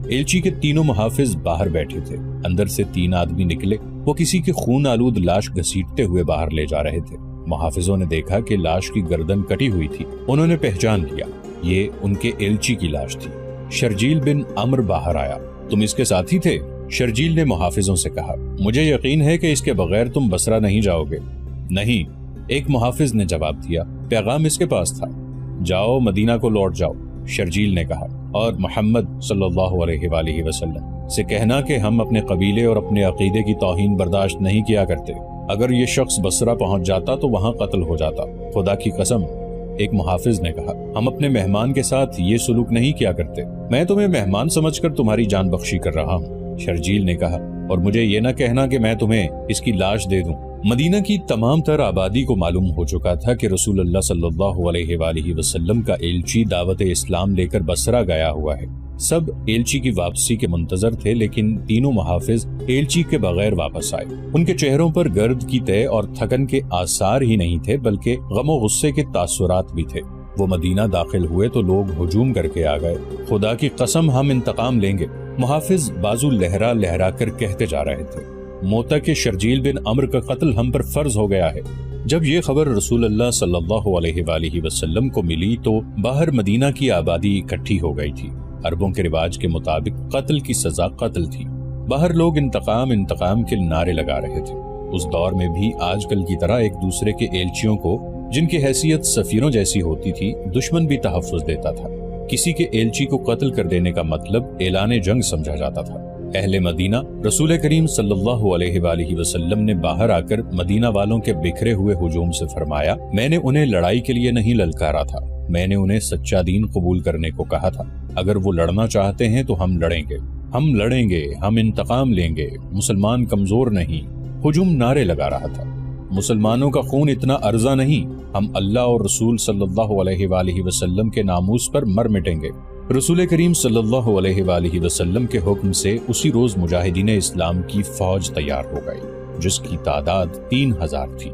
ایلچی کے تینوں محافظ باہر بیٹھے تھے۔ اندر سے 3 آدمی نکلے، وہ کسی کی خون آلود لاش گھسیٹتے ہوئے باہر لے جا رہے تھے۔ محافظوں نے دیکھا کہ لاش کی گردن کٹی ہوئی تھی۔ انہوں نے پہچان لیا، یہ ان کے ایلچی کی لاش تھی۔ شرجیل بن عمر باہر آیا۔ تم اس کے ساتھی تھے؟ شرجیل نے محافظوں سے کہا۔ مجھے یقین ہے کہ اس کے بغیر تم بصرہ نہیں جاؤ گے۔ نہیں، ایک محافظ نے جواب دیا، پیغام اس کے پاس تھا۔ جاؤ مدینہ کو لوٹ جاؤ، شرجیل نے کہا، اور محمد صلی اللہ علیہ وآلہ وسلم سے کہنا کہ ہم اپنے قبیلے اور اپنے عقیدے کی توہین برداشت نہیں کیا کرتے۔ اگر یہ شخص بصرہ پہنچ جاتا تو وہاں قتل ہو جاتا۔ خدا کی قسم، ایک محافظ نے کہا، ہم اپنے مہمان کے ساتھ یہ سلوک نہیں کیا کرتے۔ میں تمہیں مہمان سمجھ کر تمہاری جان بخشی کر رہا ہوں، شرجیل نے کہا، اور مجھے یہ نہ کہنا کہ میں تمہیں اس کی لاش دے دوں۔ مدینہ کی تمام تر آبادی کو معلوم ہو چکا تھا کہ رسول اللہ صلی اللہ علیہ وآلہ وسلم کا ایلچی دعوت اسلام لے کر بصرہ گیا ہوا ہے۔ سب ایلچی کی واپسی کے منتظر تھے، لیکن تینوں محافظ ایلچی کے بغیر واپس آئے۔ ان کے چہروں پر گرد کی تہ اور تھکن کے آثار ہی نہیں تھے، بلکہ غم و غصے کے تاثرات بھی تھے۔ وہ مدینہ داخل ہوئے تو لوگ ہجوم کر کے آ گئے۔ خدا کی قسم، ہم انتقام لیں گے، محافظ بازو لہرا لہرا کر کہتے جا رہے تھے۔ موتا کے شرجیل بن عمر کا قتل ہم پر فرض ہو گیا ہے۔ جب یہ خبر رسول اللہ صلی اللہ علیہ وآلہ وسلم کو ملی تو باہر مدینہ کی آبادی اکٹھی ہو گئی تھی۔ عربوں کے رواج کے مطابق قتل کی سزا قتل تھی۔ باہر لوگ انتقام انتقام کے نعرے لگا رہے تھے۔ اس دور میں بھی آج کل کی طرح ایک دوسرے کے ایلچیوں کو، جن کی حیثیت سفیروں جیسی ہوتی تھی، دشمن بھی تحفظ دیتا تھا۔ کسی کے ایلچی کو قتل کر دینے کا مطلب اعلان جنگ سمجھا جاتا تھا۔ اہل مدینہ، رسول کریم صلی اللہ علیہ وآلہ وسلم نے باہر آ کر مدینہ والوں کے بکھرے ہوئے ہجوم سے فرمایا، میں نے انہیں لڑائی کے لیے نہیں للکارا تھا، میں نے انہیں سچا دین قبول کرنے کو کہا تھا۔ اگر وہ لڑنا چاہتے ہیں تو ہم لڑیں گے، ہم انتقام لیں گے، مسلمان کمزور نہیں۔ ہجوم نعرے لگا رہا تھا، مسلمانوں کا خون اتنا ارزاں نہیں، ہم اللہ اور رسول صلی اللہ علیہ وآلہ وسلم کے ناموس پر مر مٹیں گے۔ رسول کریم صلی اللہ علیہ وآلہ وسلم کے حکم سے اسی روز مجاہدین اسلام کی فوج تیار ہو گئی، جس کی تعداد 3000 تھی۔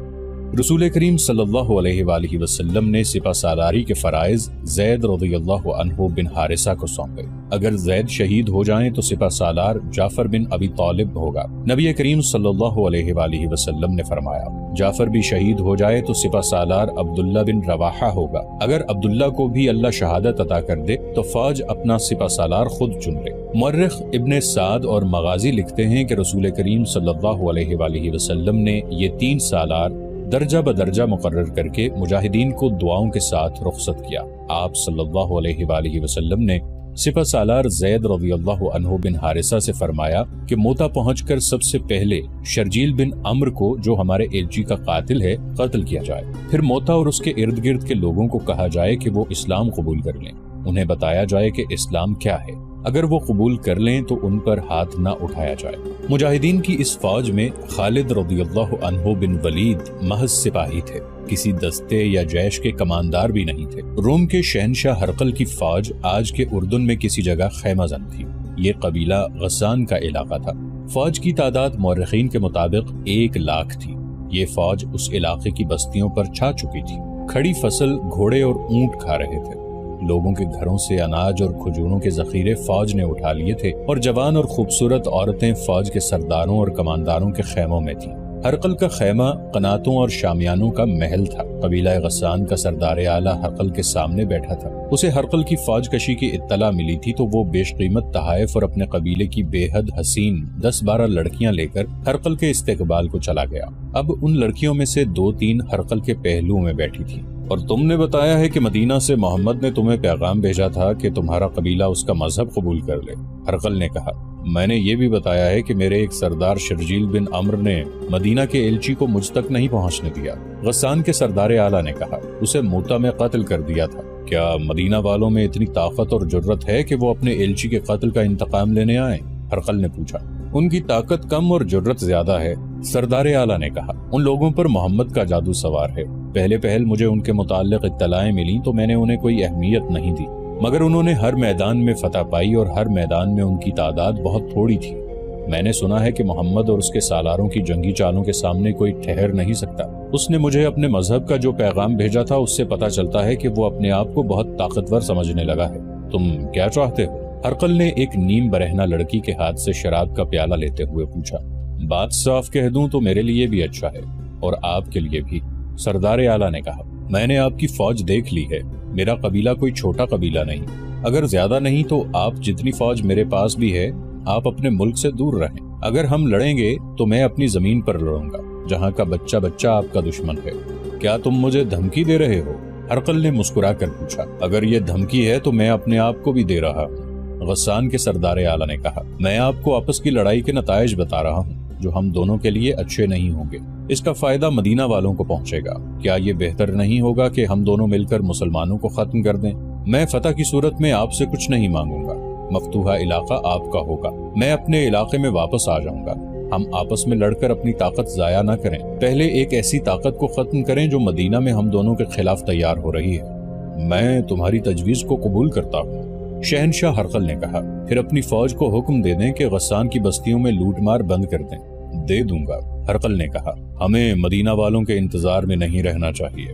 رسول کریم صلی اللہ علیہ وآلہ وسلم نے سپہ سالاری کے فرائض زید رضی اللہ عنہ بن حارثہ کو سونپے۔ اگر زید شہید ہو جائیں تو سپہ سالار جعفر بن ابی طالب ہوگا۔ نبی کریم صلی اللہ علیہ وآلہ وسلم نے فرمایا، جعفر بھی شہید ہو جائے تو سپہ سالار عبداللہ بن رواحہ ہوگا۔ اگر عبداللہ کو بھی اللہ شہادت عطا کر دے تو فوج اپنا سپہ سالار خود چن لے۔ مورخ ابن سعد اور مغازی لکھتے ہیں کہ رسول کریم صلی اللہ علیہ وآلہ وسلم نے یہ 3 سالار درجہ بدرجہ مقرر کر کے مجاہدین کو دعاؤں کے ساتھ رخصت کیا۔ آپ صلی اللہ علیہ وآلہ وسلم نے سپہ سالار زید رضی اللہ عنہ بن حارثہ سے فرمایا کہ موتا پہنچ کر سب سے پہلے شرجیل بن عمر کو، جو ہمارے ایلچی کا قاتل ہے، قتل کیا جائے۔ پھر موتا اور اس کے ارد گرد کے لوگوں کو کہا جائے کہ وہ اسلام قبول کر لیں۔ انہیں بتایا جائے کہ اسلام کیا ہے۔ اگر وہ قبول کر لیں تو ان پر ہاتھ نہ اٹھایا جائے۔ مجاہدین کی اس فوج میں خالد رضی اللہ عنہ بن ولید محض سپاہی تھے، کسی دستے یا جیش کے کماندار بھی نہیں تھے۔ روم کے شہنشاہ ہرقل کی فوج آج کے اردن میں کسی جگہ خیمہ زن تھی۔ یہ قبیلہ غسان کا علاقہ تھا۔ فوج کی تعداد مورخین کے مطابق 1 لاکھ تھی۔ یہ فوج اس علاقے کی بستیوں پر چھا چکی تھی۔ کھڑی فصل گھوڑے اور اونٹ کھا رہے تھے۔ لوگوں کے گھروں سے اناج اور کھجوروں کے ذخیرے فوج نے اٹھا لیے تھے، اور جوان اور خوبصورت عورتیں فوج کے سرداروں اور کمانداروں کے خیموں میں تھیں۔ ہرقل کا خیمہ قناتوں اور شامیانوں کا محل تھا۔ قبیلہ غسان کا سردار اعلیٰ ہرقل کے سامنے بیٹھا تھا۔ اسے ہرقل کی فوج کشی کی اطلاع ملی تھی تو وہ بیش قیمت تحائف اور اپنے قبیلے کی بے حد حسین 10-12 لڑکیاں لے کر ہرقل کے استقبال کو چلا گیا۔ اب ان لڑکیوں میں سے 2-3 ہرقل کے پہلو میں بیٹھی تھی۔ اور تم نے بتایا ہے کہ مدینہ سے محمد نے تمہیں پیغام بھیجا تھا کہ تمہارا قبیلہ اس کا مذہب قبول کر لے۔ ہرقل نے کہا، میں نے یہ بھی بتایا ہے کہ میرے ایک سردار شرجیل بن عمر نے مدینہ کے ایلچی کو مجھ تک نہیں پہنچنے دیا۔ غسان کے سردار اعلیٰ نے کہا، اسے موتا میں قتل کر دیا تھا۔ کیا مدینہ والوں میں اتنی طاقت اور جرت ہے کہ وہ اپنے ایلچی کے قتل کا انتقام لینے آئیں؟ ہرقل نے پوچھا۔ ان کی طاقت کم اور جرت زیادہ ہے، سردار اعلیٰ نے کہا۔ ان لوگوں پر محمد کا جادو سوار ہے۔ پہل مجھے ان کے متعلق اطلاعیں ملیں تو میں نے انہیں کوئی اہمیت نہیں دی، مگر انہوں نے ہر میدان میں فتح پائی اور ہر میدان میں ان کی تعداد بہت تھوڑی تھی۔ میں نے سنا ہے کہ محمد اور اس کے سالاروں کی جنگی چالوں کے سامنے کوئی ٹھہر نہیں سکتا۔ اس نے مجھے اپنے مذہب کا جو پیغام بھیجا تھا اس سے پتہ چلتا ہے کہ وہ اپنے آپ کو بہت طاقتور سمجھنے لگا ہے۔ تم کیا چاہتے ہو؟ ہرقل نے ایک نیم برہنہ لڑکی کے ہاتھ سے شراب کا پیالہ لیتے ہوئے پوچھا، بات صاف کہہ دوں تو میرے لیے بھی اچھا ہے اور آپ کے لیے بھی۔ سردار اعلیٰ نے کہا، میں نے آپ کی فوج دیکھ لی ہے، میرا قبیلہ کوئی چھوٹا قبیلہ نہیں، اگر زیادہ نہیں تو آپ جتنی فوج میرے پاس بھی ہے، آپ اپنے ملک سے دور رہیں۔ اگر ہم لڑیں گے تو میں اپنی زمین پر لڑوں گا، جہاں کا بچہ بچہ آپ کا دشمن ہے۔ کیا تم مجھے دھمکی دے رہے ہو؟ ہرقل نے مسکرا کر پوچھا۔ اگر یہ دھمکی ہے تو میں اپنے آپ کو بھی دے رہا ہوں، غسان کے سردار اعلیٰ نے کہا۔ میں آپ کو آپس کی لڑائی کے نتائج بتا رہا ہوں جو ہم دونوں کے لیے اچھے نہیں ہوں گے، اس کا فائدہ مدینہ والوں کو پہنچے گا۔ کیا یہ بہتر نہیں ہوگا کہ ہم دونوں مل کر مسلمانوں کو ختم کر دیں؟ میں فتح کی صورت میں آپ سے کچھ نہیں مانگوں گا، مفتوحہ علاقہ آپ کا ہوگا، میں اپنے علاقے میں واپس آ جاؤں گا۔ ہم آپس میں لڑ کر اپنی طاقت ضائع نہ کریں، پہلے ایک ایسی طاقت کو ختم کریں جو مدینہ میں ہم دونوں کے خلاف تیار ہو رہی ہے۔ میں تمہاری تجویز کو قبول کرتا ہوں، شہنشاہ ہرقل نے کہا۔ پھر اپنی فوج کو حکم دے دیں کہ غسان کی بستیوں میں لوٹ مار بند کر دیں۔ دے دوں گا، ہرقل نے کہا۔ ہمیں مدینہ والوں کے انتظار میں نہیں رہنا چاہیے،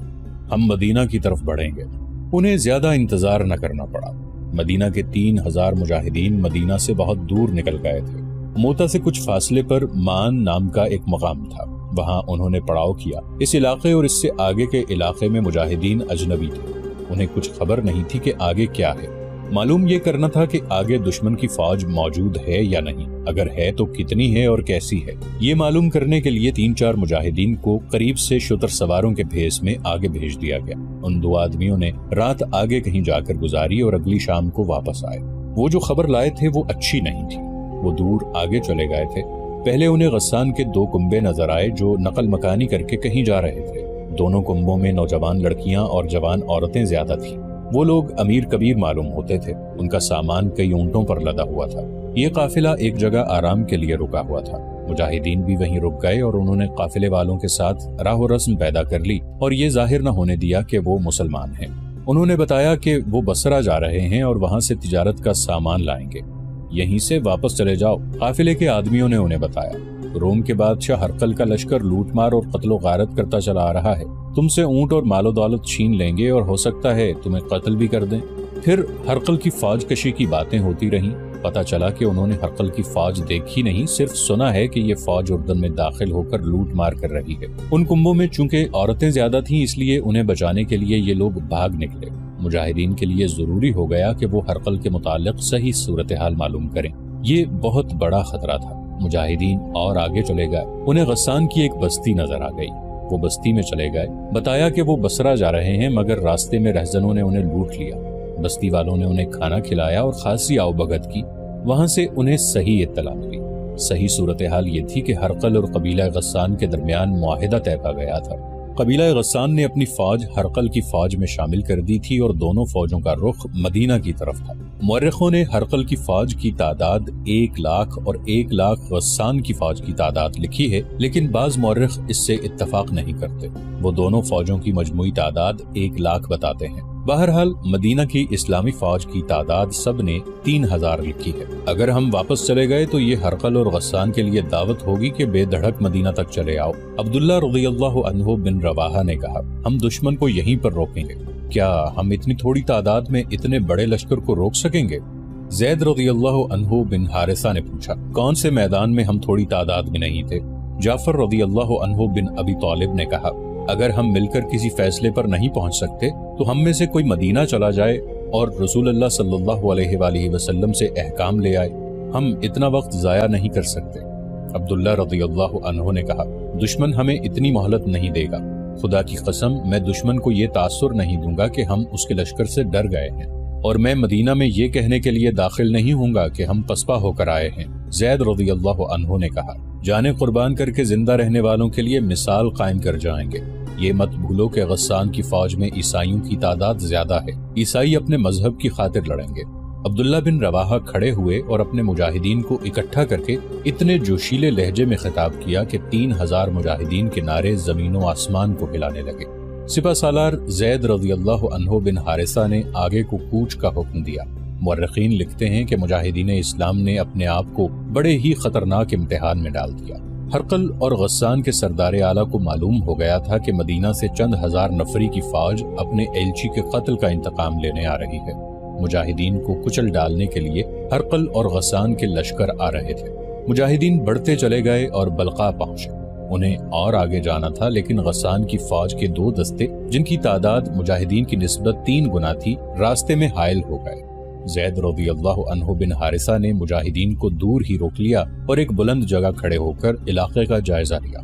ہم مدینہ کی طرف بڑھیں گے۔ انہیں زیادہ انتظار نہ کرنا پڑا۔ مدینہ کے 3000 مجاہدین مدینہ سے بہت دور نکل گئے تھے۔ موتا سے کچھ فاصلے پر مان نام کا ایک مقام تھا، وہاں انہوں نے پڑاؤ کیا۔ اس علاقے اور اس سے آگے کے علاقے میں مجاہدین اجنبی تھے، انہیں کچھ خبر نہیں تھی کہ آگے کیا ہے۔ معلوم یہ کرنا تھا کہ آگے دشمن کی فوج موجود ہے یا نہیں، اگر ہے تو کتنی ہے اور کیسی ہے۔ یہ معلوم کرنے کے لیے 3-4 مجاہدین کو قریب سے شتر سواروں کے بھیس میں آگے بھیج دیا گیا۔ ان 2 آدمیوں نے رات آگے کہیں جا کر گزاری اور اگلی شام کو واپس آئے۔ وہ جو خبر لائے تھے وہ اچھی نہیں تھی، وہ دور آگے چلے گئے تھے۔ پہلے انہیں غسان کے 2 کنبے نظر آئے جو نقل مکانی کر کے کہیں جا رہے تھے۔ دونوں کنبوں میں نوجوان لڑکیاں اور جوان عورتیں زیادہ تھیں۔ وہ لوگ امیر کبیر معلوم ہوتے تھے، ان کا سامان کئی اونٹوں پر لدا ہوا تھا۔ یہ قافلہ ایک جگہ آرام کے لیے رکا ہوا تھا، مجاہدین بھی وہیں رک گئے اور انہوں نے قافلے والوں کے ساتھ راہ و رسم پیدا کر لی اور یہ ظاہر نہ ہونے دیا کہ وہ مسلمان ہیں۔ انہوں نے بتایا کہ وہ بصرہ جا رہے ہیں اور وہاں سے تجارت کا سامان لائیں گے، یہیں سے واپس چلے جاؤ۔ قافلے کے آدمیوں نے انہیں بتایا، روم کے بادشاہ ہرقل کا لشکر لوٹ مار اور قتل و غارت کرتا چلا آ رہا ہے، تم سے اونٹ اور مال و دولت چھین لیں گے اور ہو سکتا ہے تمہیں قتل بھی کر دیں۔ پھر ہرقل کی فوج کشی کی باتیں ہوتی رہیں۔ پتہ چلا کہ انہوں نے ہرقل کی فوج دیکھی نہیں، صرف سنا ہے کہ یہ فوج اردن میں داخل ہو کر لوٹ مار کر رہی ہے۔ ان کنبوں میں چونکہ عورتیں زیادہ تھیں اس لیے انہیں بچانے کے لیے یہ لوگ بھاگ نکلے۔ مجاہدین کے لیے ضروری ہو گیا کہ وہ ہرقل کے متعلق صحیح صورتحال معلوم کریں۔ یہ بہت بڑا خطرہ تھا۔ مجاہدین اور آگے چلے گئے، انہیں غسان کی ایک بستی نظر آ گئی۔ وہ بستی میں چلے گئے، بتایا کہ وہ بصرہ جا رہے ہیں، مگر راستے میں رہزنوں نے انہیں لوٹ لیا۔ بستی والوں نے انہیں کھانا کھلایا اور خاصی آؤ بھگت کی، وہاں سے انہیں صحیح اطلاع ملی۔ صحیح صورتحال یہ تھی کہ ہرقل اور قبیلہ غسان کے درمیان معاہدہ طے پا گیا تھا۔ قبیلہ غسان نے اپنی فوج ہرقل کی فوج میں شامل کر دی تھی اور دونوں فوجوں کا رخ مدینہ کی طرف تھا۔ مورخوں نے ہرقل کی فوج کی تعداد 1,00,000 اور 1,00,000 غسان کی فوج کی تعداد لکھی ہے، لیکن بعض مورخ اس سے اتفاق نہیں کرتے، وہ دونوں فوجوں کی مجموعی تعداد 1,00,000 بتاتے ہیں۔ بہرحال مدینہ کی اسلامی فوج کی تعداد سب نے 3,000 لکھی ہے۔ اگر ہم واپس چلے گئے تو یہ ہرقل اور غسان کے لیے دعوت ہوگی کہ بے دھڑک مدینہ تک چلے آؤ۔ عبداللہ رضی اللہ عنہ بن رواحہ نے کہا، ہم دشمن کو یہیں پر روکیں گے۔ کیا ہم اتنی تھوڑی تعداد میں اتنے بڑے لشکر کو روک سکیں گے؟ زید رضی اللہ عنہ بن حارثہ نے پوچھا، کون سے میدان میں ہم تھوڑی تعداد میں نہیں تھے؟ جعفر رضی اللہ عنہ بن ابی طالب نے کہا، اگر ہم مل کر کسی فیصلے پر نہیں پہنچ سکتے تو ہم میں سے کوئی مدینہ چلا جائے اور رسول اللہ صلی اللہ علیہ وآلہ وسلم سے احکام لے آئے، ہم اتنا وقت ضائع نہیں کر سکتے۔ عبداللہ رضی اللہ عنہ نے کہا، دشمن ہمیں اتنی مہلت نہیں دے گا، خدا کی قسم میں دشمن کو یہ تاثر نہیں دوں گا کہ ہم اس کے لشکر سے ڈر گئے ہیں، اور میں مدینہ میں یہ کہنے کے لیے داخل نہیں ہوں گا کہ ہم پسپا ہو کر آئے ہیں۔ زید رضی اللہ عنہ نے کہا، جانیں قربان کر کے زندہ رہنے والوں کے لیے مثال قائم کر جائیں گے، یہ مت بھولو کہ غسان کی فوج میں عیسائیوں کی تعداد زیادہ ہے، عیسائی اپنے مذہب کی خاطر لڑیں گے۔ عبداللہ بن رواحہ کھڑے ہوئے اور اپنے مجاہدین کو اکٹھا کر کے اتنے جوشیلے لہجے میں خطاب کیا کہ 3,000 مجاہدین کے نعرے زمین و آسمان کو ہلانے لگے۔ سپہ سالار زید رضی اللہ عنہ بن حارثہ نے آگے کو کوچ کا حکم دیا۔ مورخین لکھتے ہیں کہ مجاہدین اسلام نے اپنے آپ کو بڑے ہی خطرناک امتحان میں ڈال دیا۔ ہرقل اور غسان کے سردار اعلیٰ کو معلوم ہو گیا تھا کہ مدینہ سے چند ہزار نفری کی فوج اپنے ایلچی کے قتل کا انتقام لینے آ رہی ہے۔ مجاہدین کو کچل ڈالنے کے لیے ہرقل اور غسان کے لشکر آ رہے تھے۔ مجاہدین بڑھتے چلے گئے اور بلقا پہنچے۔ انہیں اور آگے جانا تھا، لیکن غسان کی فوج کے 2 دستے جن کی تعداد مجاہدین کی نسبت 3 گنا تھی، راستے میں حائل ہو گئے۔ زید رضی اللہ عنہ بن حارثہ نے مجاہدین کو دور ہی روک لیا اور ایک بلند جگہ کھڑے ہو کر علاقے کا جائزہ لیا۔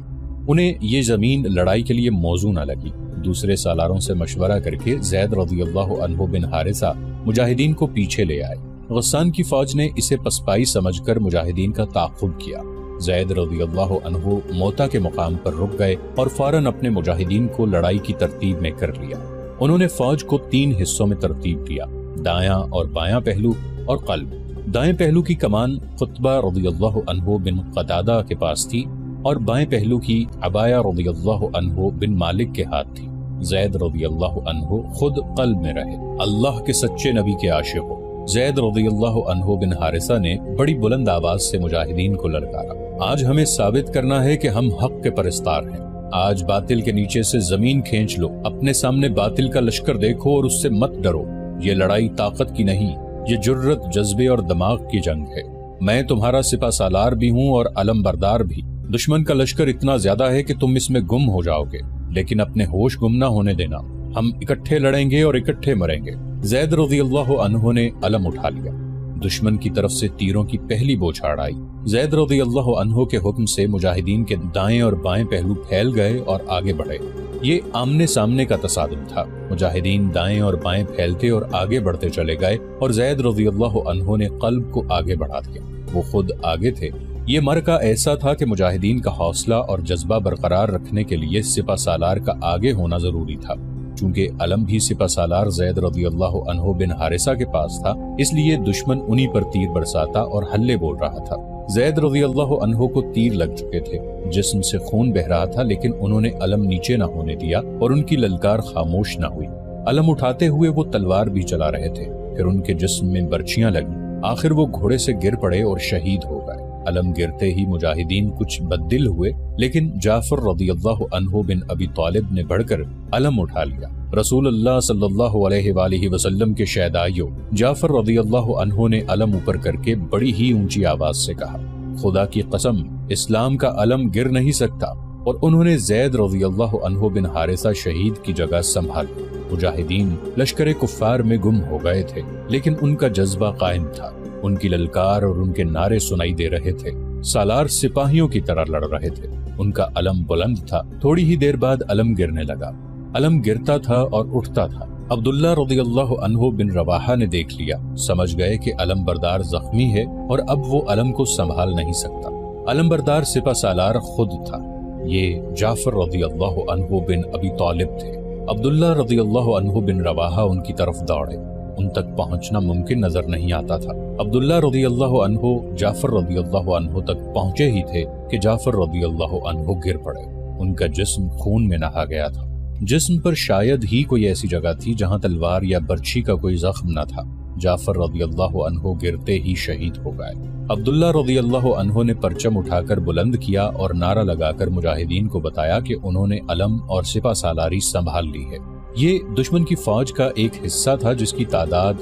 انہیں یہ زمین لڑائی کے لیے موزوں نہ لگی۔ دوسرے سالاروں سے مشورہ کر کے زید رضی اللہ عنہ بن حارثہ مجاہدین کو پیچھے لے آئے۔ غسان کی فوج نے اسے پسپائی سمجھ کر مجاہدین کا تعاقب کیا۔ زید رضی اللہ عنہ موتا کے مقام پر رک گئے اور فوراً اپنے مجاہدین کو لڑائی کی ترتیب میں کر لیا۔ انہوں نے فوج کو 3 حصوں میں ترتیب دیا، دایاں اور بایاں پہلو اور قلب۔ دائیں پہلو کی کمان قطبہ رضی اللہ عنہ بن قتادہ کے پاس تھی اور بائیں پہلو کی عبایہ رضی اللہ عنہ بن مالک کے ہاتھ تھی۔ زید رضی اللہ عنہ خود قلب میں رہے۔ اللہ کے سچے نبی کے عاشق ہو۔ زید رضی اللہ عنہ بن حارثہ نے بڑی بلند آواز سے مجاہدین کو للکارا، آج ہمیں ثابت کرنا ہے کہ ہم حق کے پرستار ہیں۔ آج باطل کے نیچے سے زمین کھینچ لو، اپنے سامنے باطل کا لشکر دیکھو اور اس سے مت ڈرو۔ یہ لڑائی طاقت کی نہیں، یہ جرت، جذبے اور دماغ کی جنگ ہے۔ میں تمہارا سپہ سالار بھی ہوں اور علم بردار بھی۔ دشمن کا لشکر اتنا زیادہ ہے کہ تم اس میں گم ہو جاؤ گے، لیکن اپنے ہوش گم نہ ہونے دینا۔ ہم اکٹھے لڑیں گے اور اکٹھے مریں گے۔ زید رضی اللہ عنہ نے علم اٹھا لیا۔ دشمن کی طرف سے تیروں کی پہلی بوچھاڑ آئی۔ زید رضی اللہ عنہ کے حکم سے مجاہدین کے دائیں اور بائیں پہلو پھیل گئے اور آگے بڑھے۔ یہ آمنے سامنے کا تصادم تھا۔ مجاہدین دائیں اور بائیں پھیلتے اور آگے بڑھتے چلے گئے اور زید رضی اللہ عنہ نے قلب کو آگے بڑھا دیا۔ وہ خود آگے تھے۔ یہ مرکہ ایسا تھا کہ مجاہدین کا حوصلہ اور جذبہ برقرار رکھنے کے لیے سپہ سالار کا آگے ہونا ضروری تھا۔ چونکہ علم بھی سپہ سالار زید رضی اللہ عنہ بن حارثہ کے پاس تھا، اس لیے دشمن انہی پر تیر برساتا اور حلے بول رہا تھا۔ زید رضی اللہ عنہ کو تیر لگ چکے تھے، جسم سے خون بہ رہا تھا، لیکن انہوں نے علم نیچے نہ ہونے دیا اور ان کی للکار خاموش نہ ہوئی۔ علم اٹھاتے ہوئے وہ تلوار بھی چلا رہے تھے، پھر ان کے جسم میں برچیاں لگیں۔ آخر وہ گھوڑے سے گر پڑے اور شہید ہو گئے۔ علم گرتے ہی مجاہدین کچھ بددل ہوئے، لیکن جعفر رضی اللہ عنہ بن ابی طالب نے بڑھ کر علم اٹھا لیا۔ رسول اللہ صلی اللہ علیہ وآلہ وسلم کے شہدائیوں، جعفر رضی اللہ عنہ نے علم اوپر کر کے بڑی ہی اونچی آواز سے کہا، خدا کی قسم، اسلام کا علم گر نہیں سکتا، اور انہوں نے زید رضی اللہ عنہ بن حارثہ شہید کی جگہ سنبھال لی۔ مجاہدین لشکر کفار میں گم ہو گئے تھے، لیکن ان کا جذبہ قائم تھا۔ ان کی للکار اور ان کے نعرے سنائی دے رہے تھے۔ سالار سپاہیوں کی طرح لڑ رہے تھے۔ ان کا علم بلند تھا۔ تھوڑی ہی دیر بعد علم گرنے لگا۔ علم گرتا تھا اور اٹھتا تھا۔ عبداللہ رضی اللہ عنہ بن رواحہ نے دیکھ لیا، سمجھ گئے کہ علم بردار زخمی ہے اور اب وہ علم کو سنبھال نہیں سکتا۔ علم بردار سپہ سالار خود تھا۔ یہ جعفر رضی اللہ عنہ بن ابی طالب تھے۔ عبداللہ رضی اللہ عنہ بن رواحہ ان کی طرف دوڑے۔ ان تک پہنچنا ممکن نظر نہیں آتا تھا۔ عبداللہ رضی اللہ عنہ جعفر رضی اللہ عنہ تک پہنچے ہی تھے کہ جعفر رضی اللہ عنہ گر پڑے۔ ان کا جسم خون میں نہا گیا تھا۔ جسم پر شاید ہی کوئی ایسی جگہ تھی جہاں تلوار یا برچھی کا کوئی زخم نہ تھا۔ جعفر رضی اللہ عنہ گرتے ہی شہید ہو گئے۔ عبداللہ رضی اللہ عنہ نے پرچم اٹھا کر بلند کیا اور نعرہ لگا کر مجاہدین کو بتایا کہ انہوں نے علم اور سپہ سالاری سنبھال لی ہے۔ یہ دشمن کی فوج کا ایک حصہ تھا جس کی تعداد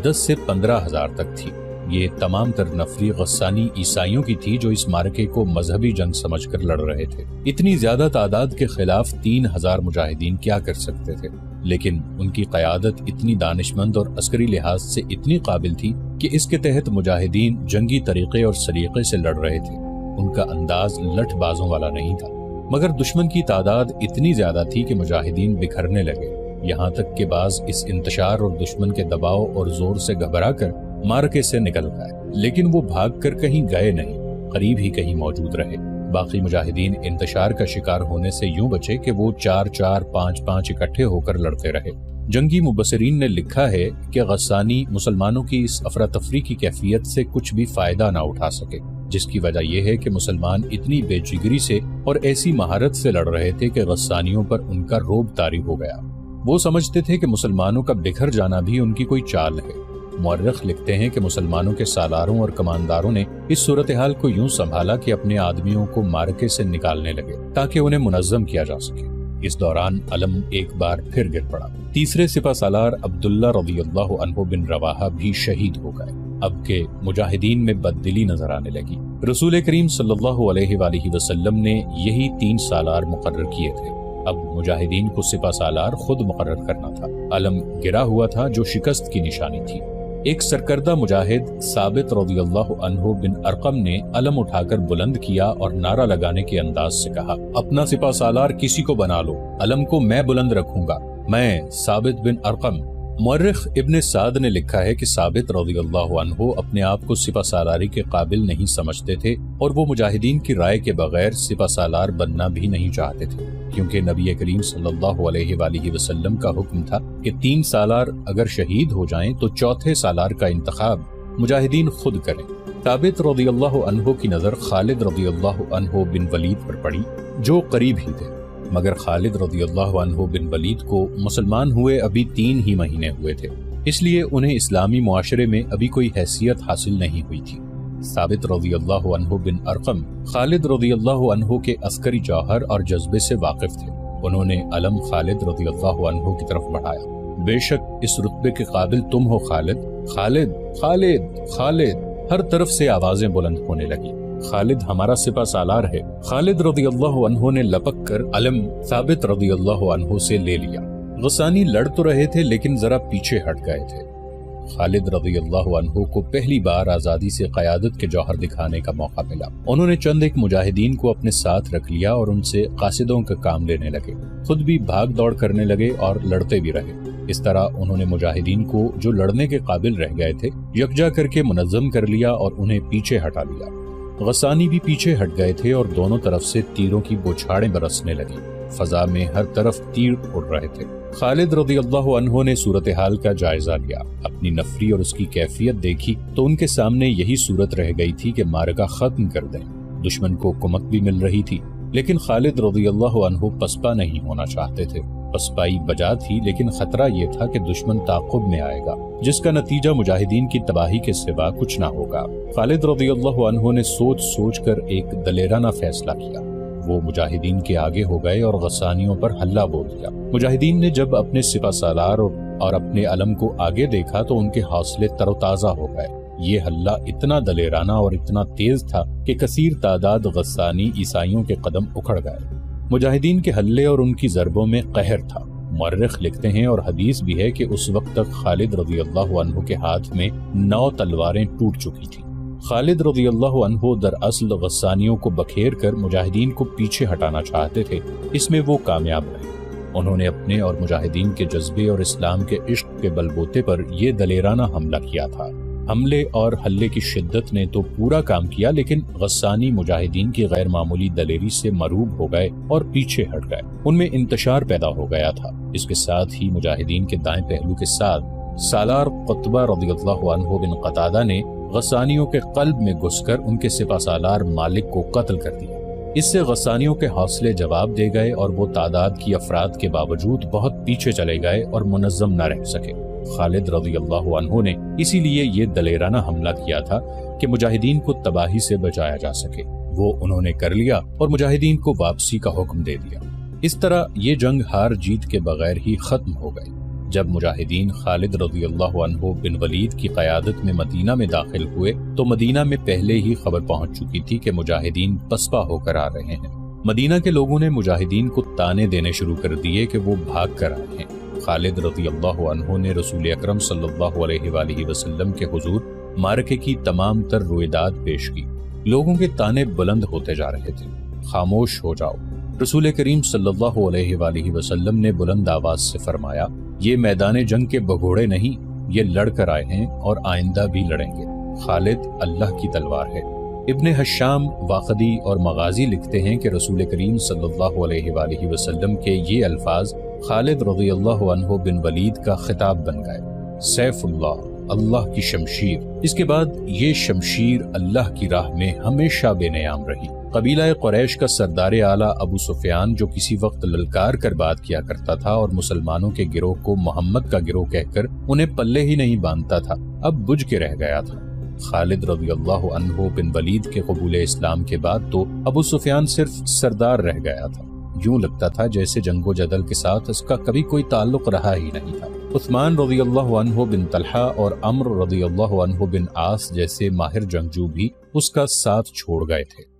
10 سے 15 ہزار تک تھی۔ یہ تمام تر نفری غسانی عیسائیوں کی تھی جو اس مارکے کو مذہبی جنگ سمجھ کر لڑ رہے تھے۔ اتنی زیادہ تعداد کے خلاف 3000 مجاہدین کیا کر سکتے تھے، لیکن ان کی قیادت اتنی دانشمند اور عسکری لحاظ سے اتنی قابل تھی کہ اس کے تحت مجاہدین جنگی طریقے اور سلیقے سے لڑ رہے تھے۔ ان کا انداز لٹھ بازوں والا نہیں تھا، مگر دشمن کی تعداد اتنی زیادہ تھی کہ مجاہدین بکھرنے لگے، یہاں تک کہ بعض اس انتشار اور دشمن کے دباؤ اور زور سے گھبرا کر مارکے سے نکل گئے، لیکن وہ بھاگ کر کہیں گئے نہیں، قریب ہی کہیں موجود رہے۔ باقی مجاہدین انتشار کا شکار ہونے سے یوں بچے کہ وہ 4-4 5-5 اکٹھے ہو کر لڑتے رہے۔ جنگی مبصرین نے لکھا ہے کہ غسانی مسلمانوں کی اس افراتفری کی کیفیت سے کچھ بھی فائدہ نہ اٹھا سکے، جس کی وجہ یہ ہے کہ مسلمان اتنی بے جگری سے اور ایسی مہارت سے لڑ رہے تھے کہ غسانیوں پر ان کا رعب طاری ہو گیا۔ وہ سمجھتے تھے کہ مسلمانوں کا بکھر جانا بھی ان کی کوئی چال ہے۔ مورخ لکھتے ہیں کہ مسلمانوں کے سالاروں اور کمانداروں نے اس صورتحال کو یوں سنبھالا کہ اپنے آدمیوں کو مارکے سے نکالنے لگے تاکہ انہیں منظم کیا جا سکے۔ اس دوران علم ایک بار پھر گر پڑا۔ تیسرے سپہ سالار عبداللہ رضی اللہ عنہ بن رواحہ بھی شہید ہو گئے۔ اب کے مجاہدین میں بددلی نظر آنے لگی۔ رسول کریم صلی اللہ علیہ وآلہ وسلم نے یہی 3 سالار مقرر کیے تھے۔ اب مجاہدین کو سپہ سالار خود مقرر کرنا تھا۔ علم گرا ہوا تھا جو شکست کی نشانی تھی۔ ایک سرکردہ مجاہد ثابت رضی اللہ عنہ بن ارقم نے علم اٹھا کر بلند کیا اور نعرہ لگانے کے انداز سے کہا، اپنا سپہ سالار کسی کو بنا لو، علم کو میں بلند رکھوں گا، میں ثابت بن ارقم۔ مورخ ابن سعد نے لکھا ہے کہ ثابت رضی اللہ عنہ اپنے آپ کو سپہ سالاری کے قابل نہیں سمجھتے تھے اور وہ مجاہدین کی رائے کے بغیر سپہ سالار بننا بھی نہیں چاہتے تھے، کیونکہ نبی کریم صلی اللہ علیہ وآلہ وسلم کا حکم تھا کہ 3 سالار اگر شہید ہو جائیں تو 4تھے سالار کا انتخاب مجاہدین خود کریں۔ ثابت رضی اللہ عنہ کی نظر خالد رضی اللہ عنہ بن ولید پر پڑی جو قریب ہی تھے، مگر خالد رضی اللہ عنہ بن ولید کو مسلمان ہوئے ابھی 3 ہی مہینے ہوئے تھے، اس لیے انہیں اسلامی معاشرے میں ابھی کوئی حیثیت حاصل نہیں ہوئی تھی۔ ثابت رضی اللہ عنہ بن ارقم خالد رضی اللہ عنہ کے عسکری جوہر اور جذبے سے واقف تھے۔ انہوں نے علم خالد رضی اللہ عنہ کی طرف بڑھایا، بے شک اس رتبے کے قابل تم ہو خالد، خالد خالد خالد۔ ہر طرف سے آوازیں بلند ہونے لگی، خالد ہمارا سپہ سالار ہے۔ خالد رضی اللہ عنہ نے لپک کر علم ثابت رضی اللہ عنہ سے لے لیا۔ غسانی لڑ تو رہے تھے لیکن ذرا پیچھے ہٹ گئے تھے۔ خالد رضی اللہ عنہ کو پہلی بار آزادی سے قیادت کے جوہر دکھانے کا موقع ملا۔ انہوں نے چند ایک مجاہدین کو اپنے ساتھ رکھ لیا اور ان سے قاصدوں کا کام لینے لگے، خود بھی بھاگ دوڑ کرنے لگے اور لڑتے بھی رہے۔ اس طرح انہوں نے مجاہدین کو جو لڑنے کے قابل رہ گئے تھے یکجا کر کے منظم کر لیا اور انہیں پیچھے ہٹا لیا۔ غسانی بھی پیچھے ہٹ گئے تھے اور دونوں طرف سے تیروں کی بوچھاڑیں برسنے لگی، فضا میں ہر طرف تیر اڑ رہے تھے۔ خالد رضی اللہ عنہ نے صورتحال کا جائزہ لیا، اپنی نفری اور اس کی کیفیت دیکھی تو ان کے سامنے یہی صورت رہ گئی تھی کہ معرکہ ختم کر دیں۔ دشمن کو کمک بھی مل رہی تھی لیکن خالد رضی اللہ عنہ پسپا نہیں ہونا چاہتے تھے۔ پسپائی بجا تھی لیکن خطرہ یہ تھا کہ دشمن تعاقب میں آئے گا جس کا نتیجہ مجاہدین کی تباہی کے سوا کچھ نہ ہوگا۔ خالد رضی اللہ عنہ نے سوچ سوچ کر ایک دلیرانہ فیصلہ کیا۔ وہ مجاہدین کے آگے ہو گئے اور غسانیوں پر حلہ بول دیا۔ مجاہدین نے جب اپنے سپہ سالار اور اپنے علم کو آگے دیکھا تو ان کے حوصلے تر و تازہ ہو گئے۔ یہ حلہ اتنا دلیرانہ اور اتنا تیز تھا کہ کثیر تعداد غسانی عیسائیوں کے قدم اکھڑ گئے۔ مجاہدین کے حلے اور ان کی ضربوں میں قہر تھا۔ مورخ لکھتے ہیں اور حدیث بھی ہے کہ اس وقت تک خالد رضی اللہ عنہ کے ہاتھ میں 9 تلواریں ٹوٹ چکی تھیں۔ خالد رضی اللہ عنہ دراصل غسانیوں کو بکھیر کر مجاہدین کو پیچھے ہٹانا چاہتے تھے، اس میں وہ کامیاب رہے۔ انہوں نے اپنے اور مجاہدین کے جذبے اور اسلام کے عشق کے بلبوتے پر یہ دلیرانہ حملہ کیا تھا۔ حملے اور حلے کی شدت نے تو پورا کام کیا لیکن غسانی مجاہدین کی غیر معمولی دلیری سے مرعوب ہو گئے اور پیچھے ہٹ گئے۔ ان میں انتشار پیدا ہو گیا تھا۔ اس کے ساتھ ہی مجاہدین کے دائیں پہلو کے ساتھ سالار قطبہ رضی اللہ عنہ بن قتادہ نے غسانیوں کے قلب میں گھس کر ان کے سپہ سالار مالک کو قتل کر دیا۔ اس سے غسانیوں کے حوصلے جواب دے گئے اور وہ تعداد کی افراد کے باوجود بہت پیچھے چلے گئے اور منظم نہ رہ سکے۔ خالد رضی اللہ عنہ نے اسی لیے یہ دلیرانہ حملہ کیا تھا کہ مجاہدین کو تباہی سے بچایا جا سکے۔ وہ انہوں نے کر لیا اور مجاہدین کو واپسی کا حکم دے دیا۔ اس طرح یہ جنگ ہار جیت کے بغیر ہی ختم ہو گئی۔ جب مجاہدین خالد رضی اللہ عنہ بن ولید کی قیادت میں مدینہ میں داخل ہوئے تو مدینہ میں پہلے ہی خبر پہنچ چکی تھی کہ مجاہدین پسپا ہو کر آ رہے ہیں۔ مدینہ کے لوگوں نے مجاہدین کو تانے دینے شروع کر دیے کہ وہ بھاگ کر آئے ہیں۔ خالد رضی اللہ عنہ نے رسول اکرم صلی اللہ علیہ وآلہ وسلم کے حضور معرکے کی تمام تر رویداد پیش کی۔ لوگوں کے تانے بلند ہوتے جا رہے تھے، خاموش ہو جاؤ۔ رسول کریم صلی اللہ علیہ وآلہ وسلم نے بلند آواز سے فرمایا، یہ میدان جنگ کے بگھوڑے نہیں، یہ لڑ کر آئے ہیں اور آئندہ بھی لڑیں گے۔ خالد اللہ کی تلوار ہے۔ ابن حشام واقدی اور مغازی لکھتے ہیں کہ رسول کریم صلی اللہ علیہ وآلہ وسلم کے یہ الفاظ خالد رضی اللہ عنہ بن ولید کا خطاب بن گئے۔ سیف اللہ، اللہ کی شمشیر۔ اس کے بعد یہ شمشیر اللہ کی راہ میں ہمیشہ بے نیام رہی۔ قبیلہ قریش کا سردار اعلیٰ ابو سفیان جو کسی وقت للکار کر بات کیا کرتا تھا اور مسلمانوں کے گروہ کو محمد کا گروہ کہہ کر انہیں پلے ہی نہیں باندھتا تھا، اب بجھ کے رہ گیا تھا۔ خالد رضی اللہ عنہ بن ولید کے قبول اسلام کے بعد تو ابو سفیان صرف سردار رہ گیا تھا۔ یوں لگتا تھا جیسے جنگ و جدل کے ساتھ اس کا کبھی کوئی تعلق رہا ہی نہیں تھا۔ عثمان رضی اللہ عنہ بن طلحہ اور عمرو رضی اللہ عنہ بن عاص جیسے ماہر جنگجو بھی اس کا ساتھ چھوڑ گئے تھے۔